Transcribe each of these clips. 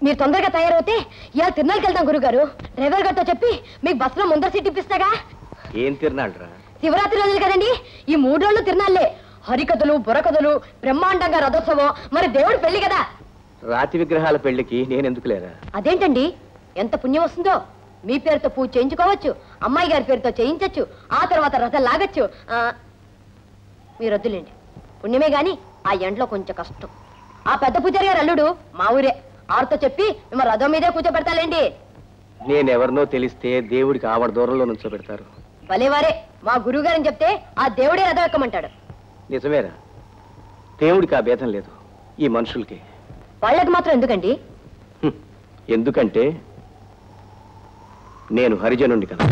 మీరు తొందరగా తయారవుతే ఇవాళ తిరునాళ్ళకి వెళ్దాం గురుగారు. డ్రైవర్ గారితో చెప్పి మీకు బస్సులో ముందర సీట్ ఇప్పిస్తాగా. ఏం తిరునాళ్ళరా? శివరాత్రి రోజులు కదండి, ఈ 3 రోజులు తిరునాళ్ళే. హరికథలు, బుర్రకథలు, బ్రహ్మాండంగా రథోత్సవం, మరి దేవుడి పెళ్లి కదా. రాతి విగ్రహాల పెళ్లికి నేనెందుకు లేరా? అదేంటండి, ఎంత పుణ్యం వస్తుందో. మీ పేరుతో పూజ చేయించుకోవచ్చు, అమ్మాయి గారి పేరుతో చేయించచ్చు, ఆ తర్వాత రథం లాగచ్చు. మీరు వద్దులేండి, పుణ్యమే గాని ఆ ఎండలో కొంచెం కష్టం. ఆ పెద్ద పూజారి గారు అల్లుడు మా ఊరే, ఆరుతో చెప్పి మేము రథం మీదే కూర్చోబెడతాలేండి. నేనెవరినో తెలిస్తే దేవుడికి ఆవిడ దూరంలో నుంచోబెడతారు. భలేవారే, మా గురువు గారని చెప్తే ఆ దేవుడే రథం ఎక్కమంటాడు. నిజమేరా, దేవుడికి ఆ భేదం లేదు, ఈ మనుషులకి. వాళ్ళకి మాత్రం ఎందుకండి? ఎందుకంటే నేను హరిజనుండి కదా.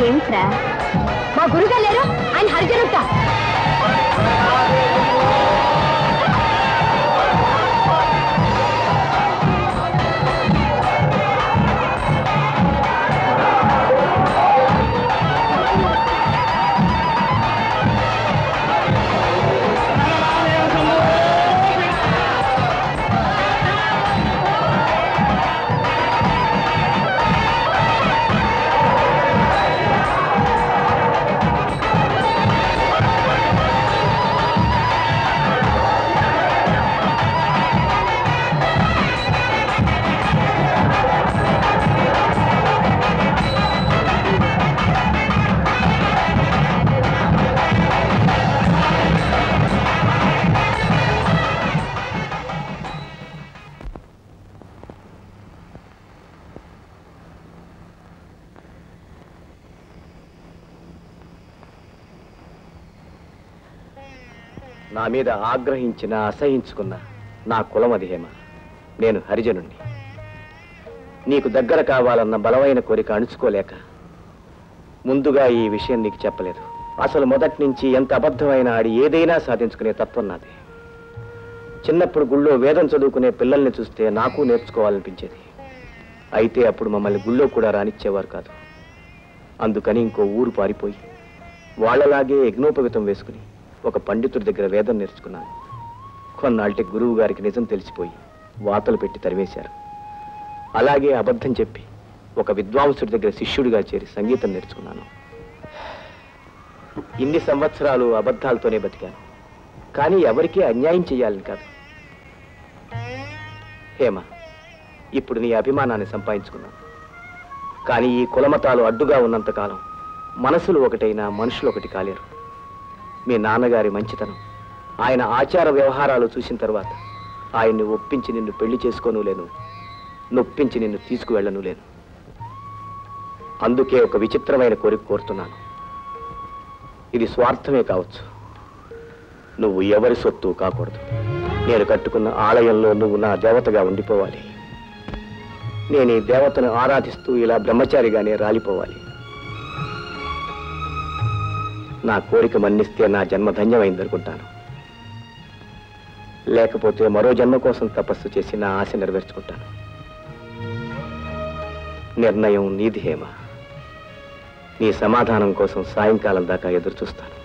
ఏమిట్రా, మా గురుగారు లేరు, ఆయన హరిజనుట. నా మీద ఆగ్రహించిన, అసహించుకున్న నా కులం అది హేమ. నేను హరిజనుణ్ణి. నీకు దగ్గర కావాలన్న బలమైన కోరిక అణుచుకోలేక ముందుగా ఈ విషయం నీకు చెప్పలేదు. అసలు మొదటి నుంచి ఎంత అబద్ధమైన ఆడి ఏదైనా సాధించుకునే తత్వం నాది. చిన్నప్పుడు గుళ్ళో వేదం చదువుకునే పిల్లల్ని చూస్తే నాకు నేర్చుకోవాలనిపించేది. అయితే అప్పుడు మమ్మల్ని గుళ్ళో కూడా రానిచ్చేవారు కాదు. అందుకని ఇంకో ఊరు పారిపోయి వాళ్లలాగే యజ్ఞోపవితం వేసుకుని ఒక పండితుడి దగ్గర వేదం నేర్చుకున్నాను. కొన్నాళ్ళకి గురువు గారికి నిజం తెలిసిపోయి వాతలు పెట్టి తరివేశారు. అలాగే అబద్ధం చెప్పి ఒక విద్వాంసుడి దగ్గర శిష్యుడిగా చేరి సంగీతం నేర్చుకున్నాను. ఇన్ని సంవత్సరాలు అబద్ధాలతోనే బతికాను, కానీ ఎవరికీ అన్యాయం చేయాలని కాదు. హేమ, ఇప్పుడు నీ అభిమానాన్ని సంపాదించుకున్నాను. కానీ ఈ కులమతాలు అడ్డుగా ఉన్నంతకాలం మనసులు ఒకటైనా మనుషులు ఒకటి కాలేరు. మీ నాన్నగారి మంచితనం, ఆయన ఆచార వ్యవహారాలు చూసిన తర్వాత ఆయన్ని ఒప్పించి నిన్ను పెళ్లి చేసుకోను లేను, నొప్పించి నిన్ను తీసుకువెళ్ళను లేను. అందుకే ఒక విచిత్రమైన కోరిక కోరుతున్నాను. ఇది స్వార్థమే కావచ్చు. నువ్వు ఎవరి సొత్తు కాకూడదు. నేను కట్టుకున్న ఆలయంలో నువ్వు నా దేవతగా ఉండిపోవాలి. నేను ఈ దేవతను ఆరాధిస్తూ ఇలా బ్రహ్మచారిగానే రాలిపోవాలి. నా కోరిక మన్నిస్తే నా జన్మ ధన్యమైందనుకుంటాను. లేకపోతే మరో జన్మ కోసం తపస్సు చేసి నా ఆశ నెరవేర్చుకుంటాను. నిర్ణయం నీది హేమ. నీ సమాధానం కోసం సాయంకాలం దాకా ఎదురు చూస్తాను.